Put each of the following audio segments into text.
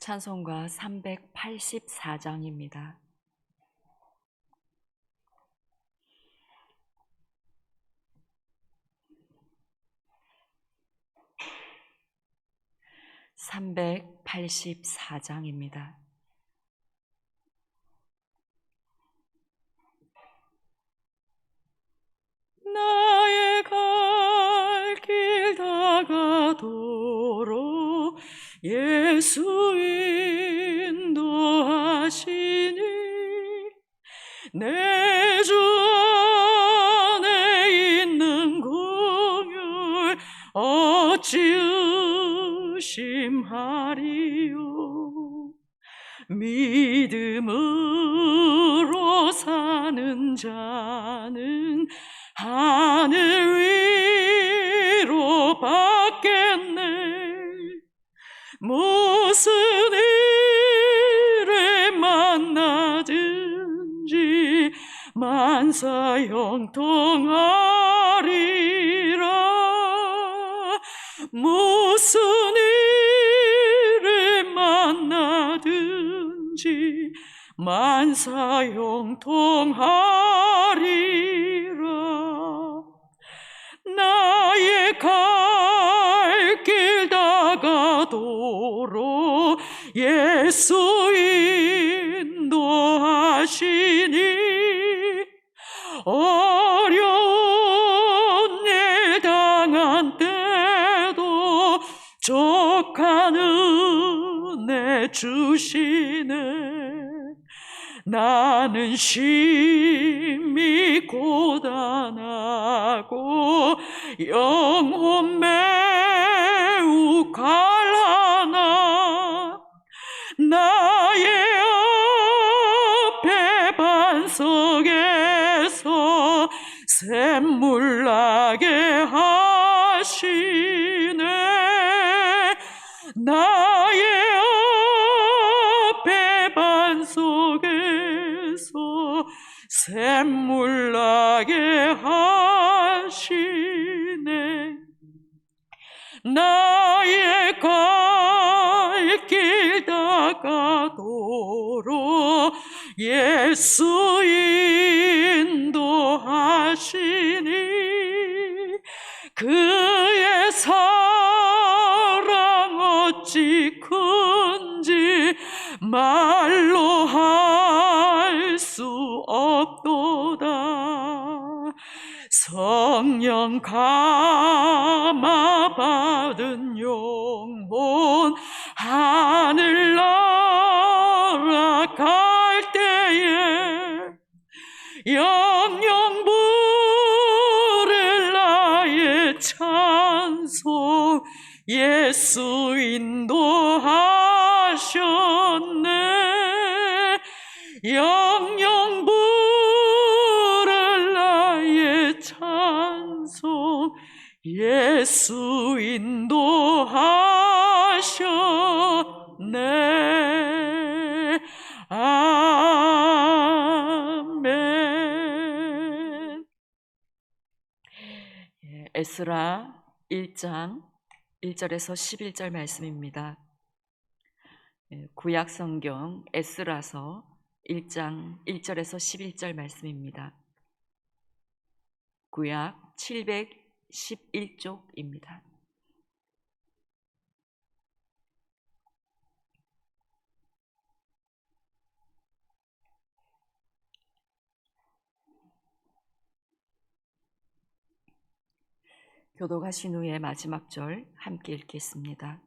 찬송가 384장입니다. (384장입니다) 나의 갈 길 다가도록 예수 인도하시니 내 주 안에 있는 긍휼 어찌 의심하리요. 믿음으로 사는 자는 하늘 위로 받겠네. 무슨 일에 만나든지 만사 형통하리라. 무슨 일에 만나든지 만사 형통하리라. 나의 갈 길 다가도록 예수 인도하시니 어려운 일 당한 때도 족한 은혜 주시네. 나는 심히 고단하고 영혼 매우 갈라나 나의 앞에 반석에서 샘물 나게 하시네. 나의 앞에 반석에서 샘물 나게 하시네. 나의 갈 길 다가도록 예수 인도하시니 그의 사랑 어찌 큰지 말로 할 수 없도다. 성령 감화 받은 영혼 하늘 날아갈 때에 영영 부를 나의 찬송 예수 인도하셨네. 영영 부를 나의 찬송 예수 인도하셨네. 아멘. 에스라 1장 1절에서 11절 말씀입니다. 구약 성경 에스라서 1장 1절에서 11절 말씀입니다. 구약 711쪽입니다. 교독하신 후에 마지막 절 함께 읽겠습니다.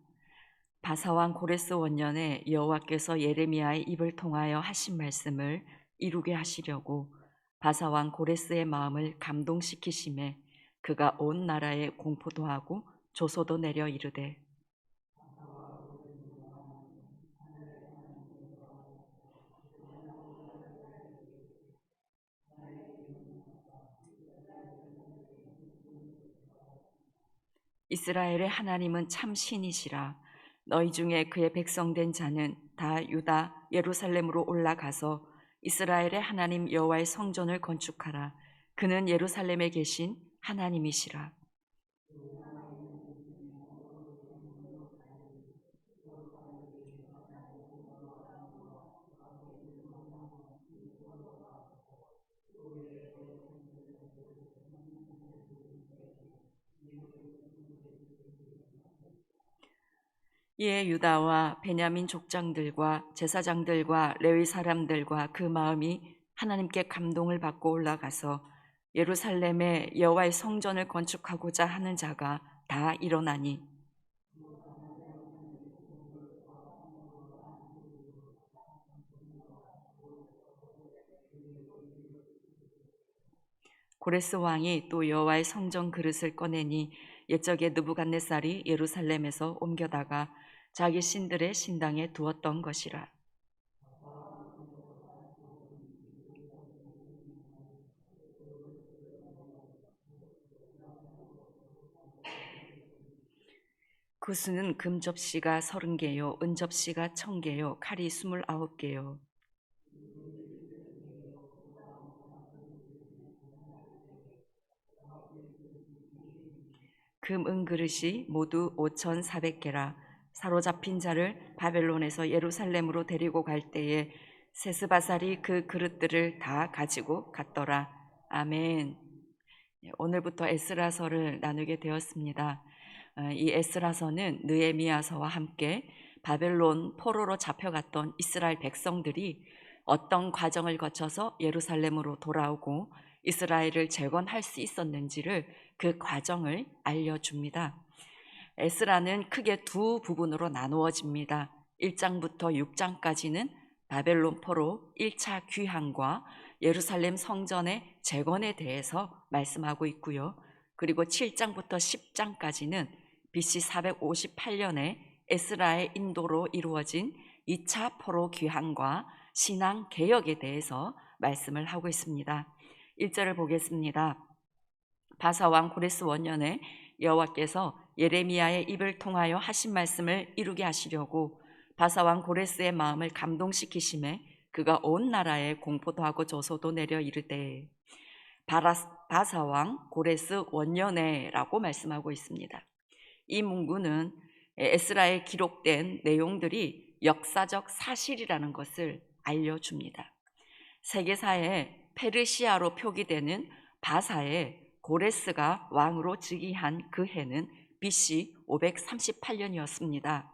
바사왕 고레스 원년에 여호와께서 예레미야의 입을 통하여 하신 말씀을 이루게 하시려고 바사왕 고레스의 마음을 감동시키심에 그가 온 나라에 공포도 하고 조소도 내려 이르되 이스라엘의 하나님은 참 신이시라. 너희 중에 그의 백성된 자는 다 유다 예루살렘으로 올라가서 이스라엘의 하나님 여호와의 성전을 건축하라. 그는 예루살렘에 계신 하나님이시라. 이에 유다와 베냐민 족장들과 제사장들과 레위 사람들과 그 마음이 하나님께 감동을 받고 올라가서 예루살렘에 여호와의 성전을 건축하고자 하는 자가 다 일어나니 고레스 왕이 또 여호와의 성전 그릇을 꺼내니 옛적에 느부갓네살이 예루살렘에서 옮겨다가 자기 신들의 신당에 두었던 것이라. 그 수는 금접시가 30개요 은접시가 1000개요 칼이 29개요. 금 은그릇이 모두 5400개라. 사로잡힌 자를 바벨론에서 예루살렘으로 데리고 갈 때에 세스바살이 그 그릇들을 다 가지고 갔더라. 아멘. 오늘부터 에스라서를 나누게 되었습니다. 이 에스라서는 느헤미야서와 함께 바벨론 포로로 잡혀갔던 이스라엘 백성들이 어떤 과정을 거쳐서 예루살렘으로 돌아오고 이스라엘을 재건할 수 있었는지를 그 과정을 알려줍니다. 에스라는 크게 두 부분으로 나누어집니다. 1장부터 6장까지는 바벨론 포로 1차 귀환과 예루살렘 성전의 재건에 대해서 말씀하고 있고요. 그리고 7장부터 10장까지는 BC 458년에 에스라의 인도로 이루어진 2차 포로 귀환과 신앙 개혁에 대해서 말씀을 하고 있습니다. 1절을 보겠습니다. 바사왕 고레스 원년에 여호와께서 예레미야의 입을 통하여 하신 말씀을 이루게 하시려고 바사왕 고레스의 마음을 감동시키심에 그가 온 나라에 공포도 하고 조소도 내려 이르되. 바사왕 고레스 원년에라고 말씀하고 있습니다. 이 문구는 에스라에 기록된 내용들이 역사적 사실이라는 것을 알려줍니다. 세계사에 페르시아로 표기되는 바사에 고레스가 왕으로 즉위한 그 해는 BC 538년이었습니다.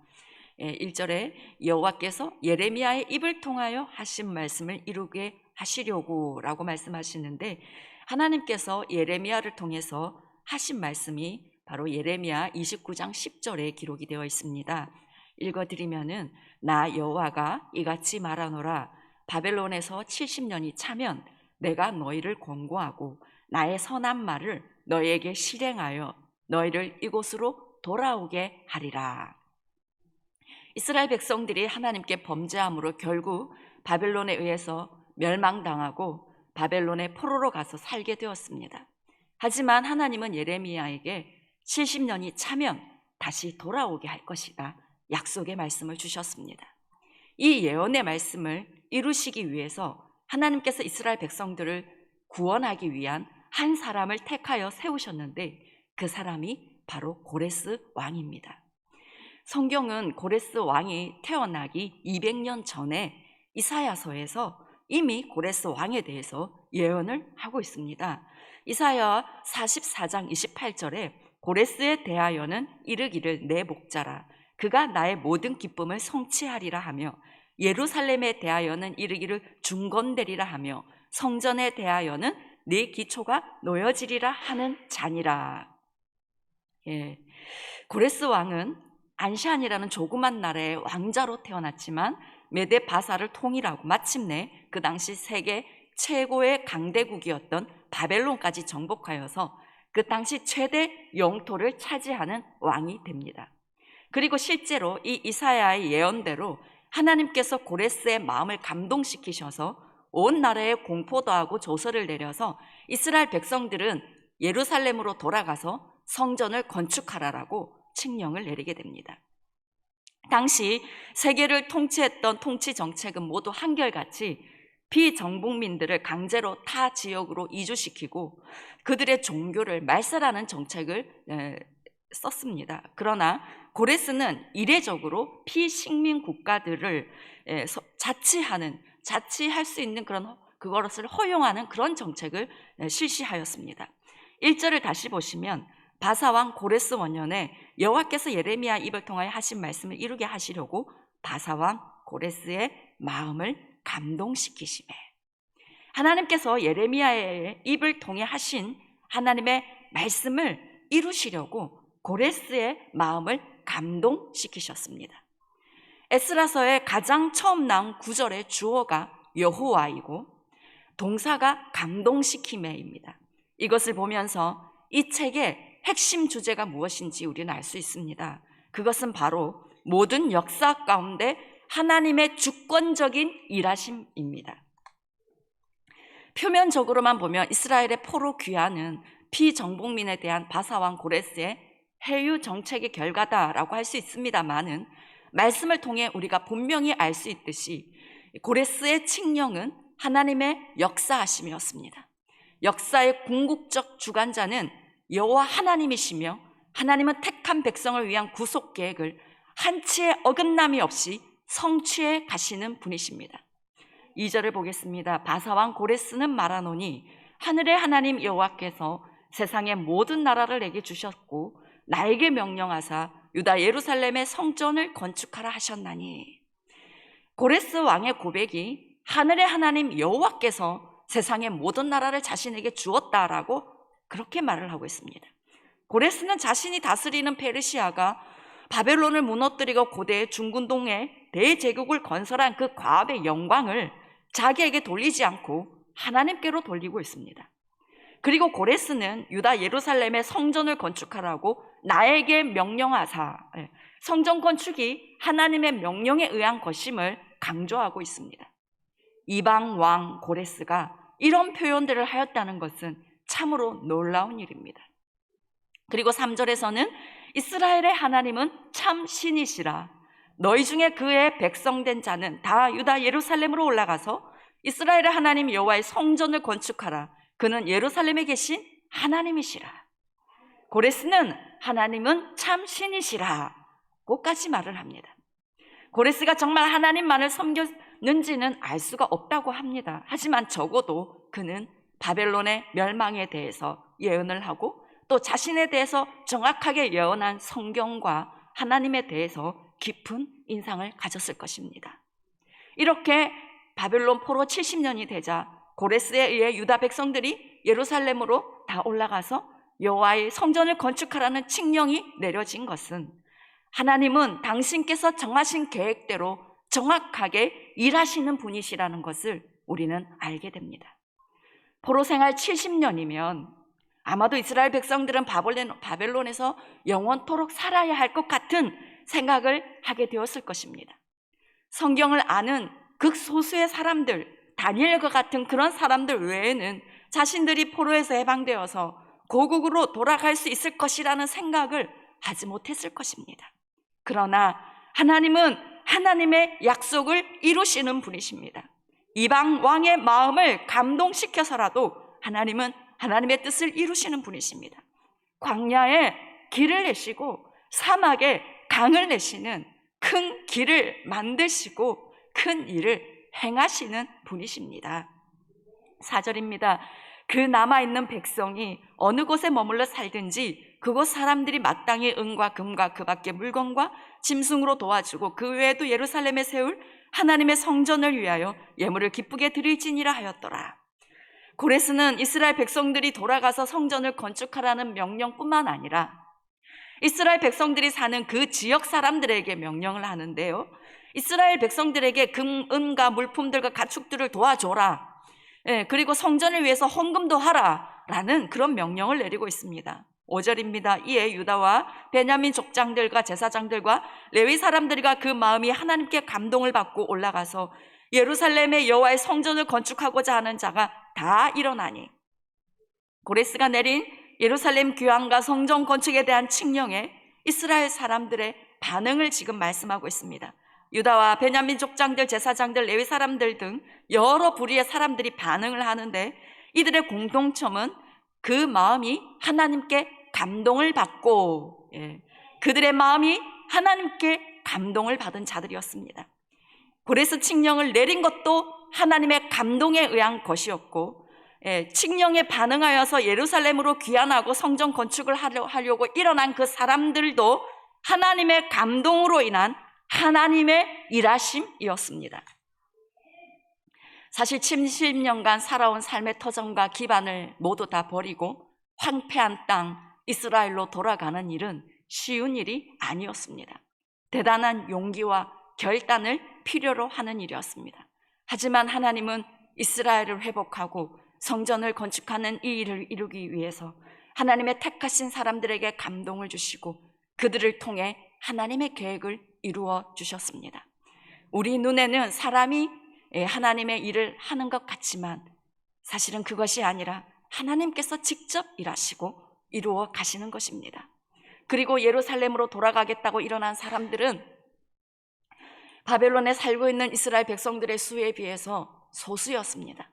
1절에 여호와께서 예레미야의 입을 통하여 하신 말씀을 이루게 하시려고 라고 말씀하시는데, 하나님께서 예레미야를 통해서 하신 말씀이 바로 예레미야 29장 10절에 기록이 되어 있습니다. 읽어드리면은 나 여호와가 이같이 말하노라. 바벨론에서 70년이 차면 내가 너희를 권고하고 나의 선한 말을 너희에게 실행하여 너희를 이곳으로 돌아오게 하리라. 이스라엘 백성들이 하나님께 범죄함으로 결국 바벨론에 의해서 멸망당하고 바벨론의 포로로 가서 살게 되었습니다. 하지만 하나님은 예레미야에게 70년이 차면 다시 돌아오게 할 것이다 약속의 말씀을 주셨습니다. 이 예언의 말씀을 이루시기 위해서 하나님께서 이스라엘 백성들을 구원하기 위한 한 사람을 택하여 세우셨는데 그 사람이 바로 고레스 왕입니다. 성경은 고레스 왕이 태어나기 200년 전에 이사야서에서 이미 고레스 왕에 대해서 예언을 하고 있습니다. 이사야 44장 28절에 고레스에 대하여는 이르기를 내 목자라 그가 나의 모든 기쁨을 성취하리라 하며, 예루살렘에 대하여는 이르기를 중건되리라 하며, 성전에 대하여는 네 기초가 놓여지리라 하는 자니라. 고레스 왕은 안시안이라는 조그만 나라의 왕자로 태어났지만 메데 바사를 통일하고 마침내 그 당시 세계 최고의 강대국이었던 바벨론까지 정복하여서 그 당시 최대 영토를 차지하는 왕이 됩니다. 그리고 실제로 이 이사야의 예언대로 하나님께서 고레스의 마음을 감동시키셔서 온 나라에 공포도 하고 조서를 내려서 이스라엘 백성들은 예루살렘으로 돌아가서 성전을 건축하라라고 칙령을 내리게 됩니다. 당시 세계를 통치했던 통치 정책은 모두 한결같이 비정복민들을 강제로 타 지역으로 이주시키고 그들의 종교를 말살하는 정책을 썼습니다. 그러나 고레스는 이례적으로 피식민 국가들을 자치할 수 있는 그것을 허용하는 그런 정책을 실시하였습니다. 1절을 다시 보시면 바사왕 고레스 원년에 여호와께서 예레미야 입을 통하여 하신 말씀을 이루게 하시려고 바사왕 고레스의 마음을 감동시키시매. 하나님께서 예레미야의 입을 통해 하신 하나님의 말씀을 이루시려고 고레스의 마음을 감동시키셨습니다. 에스라서의 가장 처음 나온 구절의 주어가 여호와이고 동사가 감동시키매입니다. 이것을 보면서 이 책의 핵심 주제가 무엇인지 우리는 알 수 있습니다. 그것은 바로 모든 역사 가운데 하나님의 주권적인 일하심입니다. 표면적으로만 보면 이스라엘의 포로 귀환은 피정복민에 대한 바사왕 고레스의 해유 정책의 결과다라고 할 수 있습니다만은 말씀을 통해 우리가 분명히 알 수 있듯이 고레스의 칙령은 하나님의 역사하심이었습니다. 역사의 궁극적 주관자는 여호와 하나님이시며 하나님은 택한 백성을 위한 구속 계획을 한치의 어긋남이 없이 성취해 가시는 분이십니다. 2절을 보겠습니다. 바사왕 고레스는 말하노니 하늘의 하나님 여호와께서 세상의 모든 나라를 내게 주셨고 나에게 명령하사 유다 예루살렘의 성전을 건축하라 하셨나니. 고레스 왕의 고백이 하늘의 하나님 여호와께서 세상의 모든 나라를 자신에게 주었다라고 그렇게 말을 하고 있습니다. 고레스는 자신이 다스리는 페르시아가 바벨론을 무너뜨리고 고대의 중근동에 대제국을 건설한 그 과업의 영광을 자기에게 돌리지 않고 하나님께로 돌리고 있습니다. 그리고 고레스는 유다 예루살렘의 성전을 건축하라고 나에게 명령하사, 성전 건축이 하나님의 명령에 의한 것임을 강조하고 있습니다. 이방 왕 고레스가 이런 표현들을 하였다는 것은 참으로 놀라운 일입니다. 그리고 3절에서는 이스라엘의 하나님은 참 신이시라. 너희 중에 그의 백성된 자는 다 유다 예루살렘으로 올라가서 이스라엘의 하나님 여호와의 성전을 건축하라. 그는 예루살렘에 계신 하나님이시라. 고레스는 하나님은 참 신이시라 고까지 말을 합니다. 고레스가 정말 하나님만을 섬겼는지는 알 수가 없다고 합니다. 하지만 적어도 그는 바벨론의 멸망에 대해서 예언을 하고 또 자신에 대해서 정확하게 예언한 성경과 하나님에 대해서 깊은 인상을 가졌을 것입니다. 이렇게 바벨론 포로 70년이 되자 고레스에 의해 유다 백성들이 예루살렘으로 다 올라가서 여호와의 성전을 건축하라는 칙령이 내려진 것은 하나님은 당신께서 정하신 계획대로 정확하게 일하시는 분이시라는 것을 우리는 알게 됩니다. 포로 생활 70년이면 아마도 이스라엘 백성들은 바벨론에서 영원토록 살아야 할 것 같은 생각을 하게 되었을 것입니다. 성경을 아는 극소수의 사람들, 다니엘과 같은 그런 사람들 외에는 자신들이 포로에서 해방되어서 고국으로 돌아갈 수 있을 것이라는 생각을 하지 못했을 것입니다. 그러나 하나님은 하나님의 약속을 이루시는 분이십니다. 이방 왕의 마음을 감동시켜서라도 하나님은 하나님의 뜻을 이루시는 분이십니다. 광야에 길을 내시고 사막에 강을 내시는 큰 길을 만드시고 큰 일을 행하시는 분이십니다. 4절입니다. 그 남아있는 백성이 어느 곳에 머물러 살든지 그곳 사람들이 마땅히 은과 금과 그 밖의 물건과 짐승으로 도와주고 그 외에도 예루살렘에 세울 하나님의 성전을 위하여 예물을 기쁘게 드릴지니라 하였더라. 고레스는 이스라엘 백성들이 돌아가서 성전을 건축하라는 명령뿐만 아니라 이스라엘 백성들이 사는 그 지역 사람들에게 명령을 하는데요, 이스라엘 백성들에게 금, 은과 물품들과 가축들을 도와줘라, 그리고 성전을 위해서 헌금도 하라 라는 그런 명령을 내리고 있습니다. 5절입니다. 이에 유다와 베냐민 족장들과 제사장들과 레위 사람들과 그 마음이 하나님께 감동을 받고 올라가서 예루살렘의 여호와의 성전을 건축하고자 하는 자가 다 일어나니. 고레스가 내린 예루살렘 귀환과 성전 건축에 대한 칙령에 이스라엘 사람들의 반응을 지금 말씀하고 있습니다. 유다와 베냐민 족장들, 제사장들, 레위 사람들 등 여러 부류의 사람들이 반응을 하는데 이들의 공통점은 그 마음이 하나님께 감동을 받고, 그들의 마음이 하나님께 감동을 받은 자들이었습니다. 고레스 칙령을 내린 것도 하나님의 감동에 의한 것이었고, 칙령에 반응하여서 예루살렘으로 귀환하고 성전 건축을 하려고 일어난 그 사람들도 하나님의 감동으로 인한 하나님의 일하심이었습니다. 사실 70년간 살아온 삶의 터전과 기반을 모두 다 버리고 황폐한 땅 이스라엘로 돌아가는 일은 쉬운 일이 아니었습니다. 대단한 용기와 결단을 필요로 하는 일이었습니다. 하지만 하나님은 이스라엘을 회복하고 성전을 건축하는 이 일을 이루기 위해서 하나님의 택하신 사람들에게 감동을 주시고 그들을 통해 하나님의 계획을 이루어 주셨습니다. 우리 눈에는 사람이 하나님의 일을 하는 것 같지만 사실은 그것이 아니라 하나님께서 직접 일하시고 이루어 가시는 것입니다. 그리고 예루살렘으로 돌아가겠다고 일어난 사람들은 바벨론에 살고 있는 이스라엘 백성들의 수에 비해서 소수였습니다.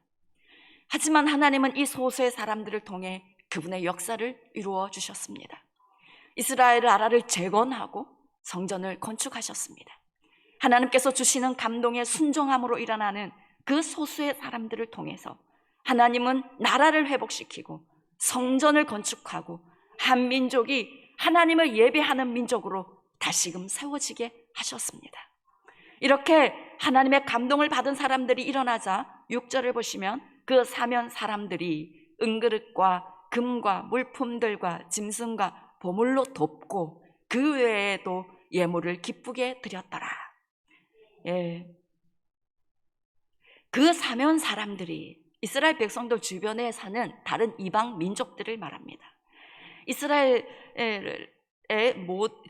하지만 하나님은 이 소수의 사람들을 통해 그분의 역사를 이루어 주셨습니다. 이스라엘 나라를 재건하고 성전을 건축하셨습니다. 하나님께서 주시는 감동의 순종함으로 일어나는 그 소수의 사람들을 통해서 하나님은 나라를 회복시키고 성전을 건축하고 한 민족이 하나님을 예배하는 민족으로 다시금 세워지게 하셨습니다. 이렇게 하나님의 감동을 받은 사람들이 일어나자 6절을 보시면 그 사면 사람들이 은그릇과 금과 물품들과 짐승과 보물로 돕고 그 외에도 예물을 기쁘게 드렸더라. 그 사면 사람들이 이스라엘 백성들 주변에 사는 다른 이방 민족들을 말합니다. 이스라엘의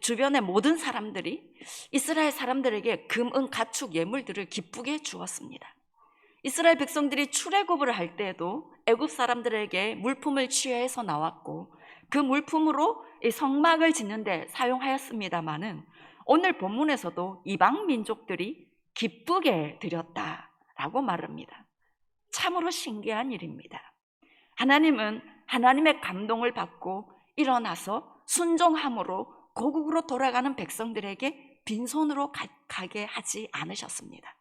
주변의 모든 사람들이 이스라엘 사람들에게 금, 은, 가축, 예물들을 기쁘게 주었습니다. 이스라엘 백성들이 출애굽을 할 때에도 애굽 사람들에게 물품을 취해서 나왔고 그 물품으로 성막을 짓는 데 사용하였습니다마는 오늘 본문에서도 이방 민족들이 기쁘게 드렸다라고 말합니다. 참으로 신기한 일입니다. 하나님은 하나님의 감동을 받고 일어나서 순종함으로 고국으로 돌아가는 백성들에게 빈손으로 가게 하지 않으셨습니다.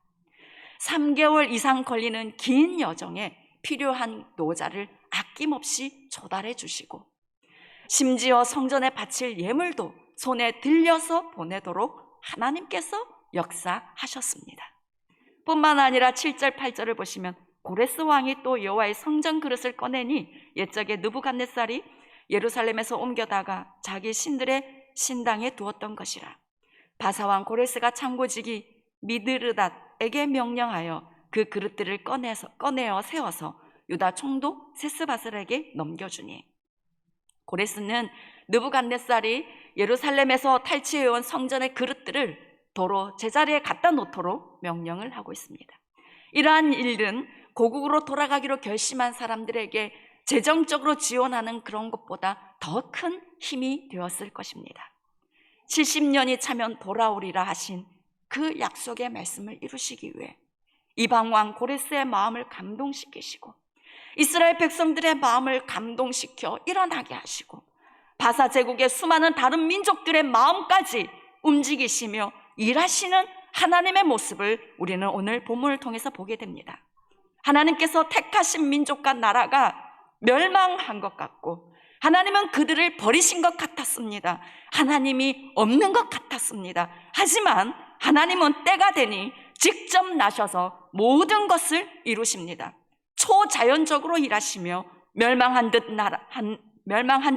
3개월 이상 걸리는 긴 여정에 필요한 노자를 아낌없이 조달해 주시고 심지어 성전에 바칠 예물도 손에 들려서 보내도록 하나님께서 역사하셨습니다. 뿐만 아니라 7절 8절을 보시면 고레스 왕이 또 여호와의 성전 그릇을 꺼내니 옛적에 느부갓네살이 예루살렘에서 옮겨다가 자기 신들의 신당에 두었던 것이라. 바사왕 고레스가 창고지기 미드르닷에게 명령하여 그 그릇들을 꺼내어 세워서 유다 총독 세스바셀에게 넘겨주니 고레스는 느부갓네살이 예루살렘에서 탈취해온 성전의 그릇들을 도로 제자리에 갖다 놓도록 명령을 하고 있습니다. 이러한 일은 고국으로 돌아가기로 결심한 사람들에게 재정적으로 지원하는 그런 것보다 더 큰 힘이 되었을 것입니다. 70년이 차면 돌아오리라 하신 그 약속의 말씀을 이루시기 위해 이방왕 고레스의 마음을 감동시키시고 이스라엘 백성들의 마음을 감동시켜 일어나게 하시고 바사 제국의 수많은 다른 민족들의 마음까지 움직이시며 일하시는 하나님의 모습을 우리는 오늘 본문을 통해서 보게 됩니다. 하나님께서 택하신 민족과 나라가 멸망한 것 같고 하나님은 그들을 버리신 것 같았습니다. 하나님이 없는 것 같았습니다. 하지만 하나님은 때가 되니 직접 나셔서 모든 것을 이루십니다. 초자연적으로 일하시며 멸망한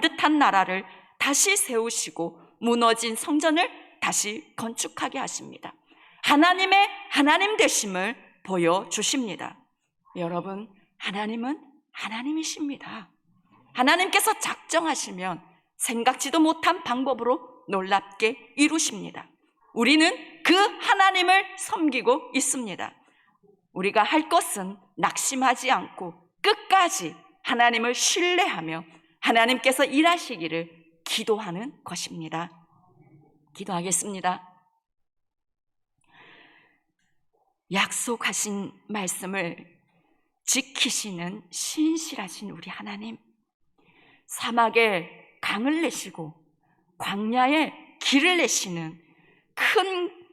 듯한 나라를 다시 세우시고 무너진 성전을 다시 건축하게 하십니다. 하나님의 하나님 되심을 보여주십니다. 여러분, 하나님은 하나님이십니다. 하나님께서 작정하시면 생각지도 못한 방법으로 놀랍게 이루십니다. 우리는 그 하나님을 섬기고 있습니다. 우리가 할 것은 낙심하지 않고 끝까지 하나님을 신뢰하며 하나님께서 일하시기를 기도하는 것입니다. 기도하겠습니다. 약속하신 말씀을 지키시는 신실하신 우리 하나님, 사막에 강을 내시고 광야에 길을 내시는 큰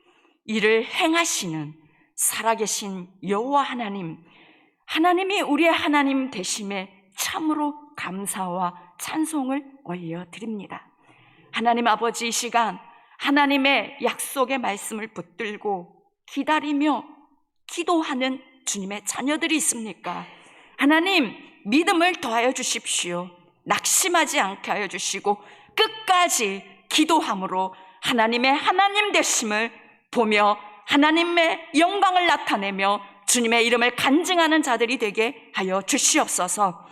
일을 행하시는 살아계신 여호와 하나님, 하나님이 우리의 하나님 되심에 참으로 감사와 찬송을 올려드립니다. 하나님 아버지, 이 시간 하나님의 약속의 말씀을 붙들고 기다리며 기도하는 주님의 자녀들이 있습니까? 하나님, 믿음을 더하여 주십시오. 낙심하지 않게 하여 주시고 끝까지 기도함으로 하나님의 하나님 되심을 보며 하나님의 영광을 나타내며 주님의 이름을 간증하는 자들이 되게 하여 주시옵소서.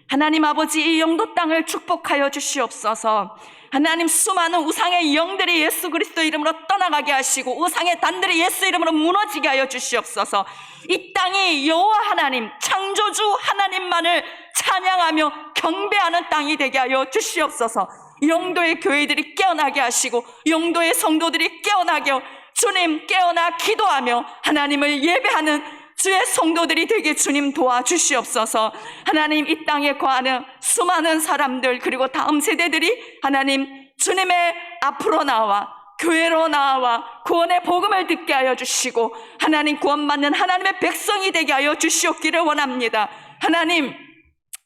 하나님 아버지, 이 영도 땅을 축복하여 주시옵소서. 하나님, 수많은 우상의 영들이 예수 그리스도 이름으로 떠나가게 하시고 우상의 단들이 예수 이름으로 무너지게 하여 주시옵소서. 이 땅이 여호와 하나님, 창조주 하나님만을 찬양하며 경배하는 땅이 되게 하여 주시옵소서. 영도의 교회들이 깨어나게 하시고 영도의 성도들이 깨어나게 하여 주님 깨어나 기도하며 하나님을 예배하는 주의 성도들이 되게 주님 도와주시옵소서. 하나님, 이 땅에 거하는 수많은 사람들 그리고 다음 세대들이 하나님 주님의 앞으로 나와 교회로 나와 구원의 복음을 듣게 하여 주시고 하나님 구원받는 하나님의 백성이 되게 하여 주시옵기를 원합니다. 하나님,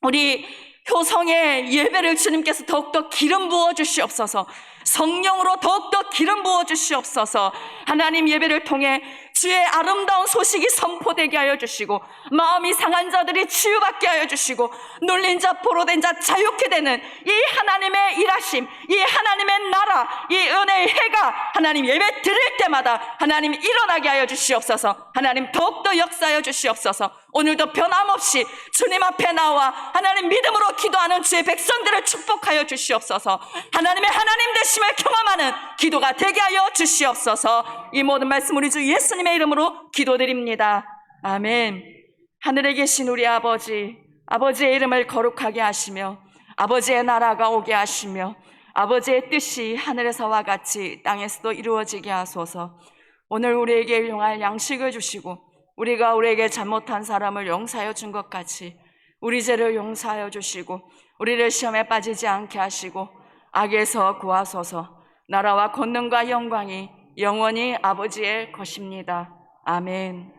우리 효성의 예배를 주님께서 더욱더 기름 부어 주시옵소서. 성령으로 더욱더 기름 부어 주시옵소서. 하나님, 예배를 통해 주의 아름다운 소식이 선포되게 하여 주시고 마음이 상한 자들이 치유받게 하여 주시고 눌린 자 포로된 자 자유케 되는 이 하나님의 일하심, 이 하나님의 나라, 이 은혜의 해가 하나님 예배 드릴 때마다 하나님 일어나게 하여 주시옵소서. 하나님 더욱더 역사하여 주시옵소서. 오늘도 변함없이 주님 앞에 나와 하나님 믿음으로 기도하는 주의 백성들을 축복하여 주시옵소서. 하나님의 하나님 되심을 경험하는 기도가 되게 하여 주시옵소서. 이 모든 말씀 우리 주 예수님의 이름으로 기도드립니다. 아멘. 하늘에 계신 우리 아버지, 아버지의 이름을 거룩하게 하시며 아버지의 나라가 오게 하시며 아버지의 뜻이 하늘에서와 같이 땅에서도 이루어지게 하소서. 오늘 우리에게 일용할 양식을 주시고 우리가 우리에게 잘못한 사람을 용서하여 준 것 같이 우리 죄를 용서하여 주시고 우리를 시험에 빠지지 않게 하시고 악에서 구하소서. 나라와 권능과 영광이 영원히 아버지의 것입니다. 아멘.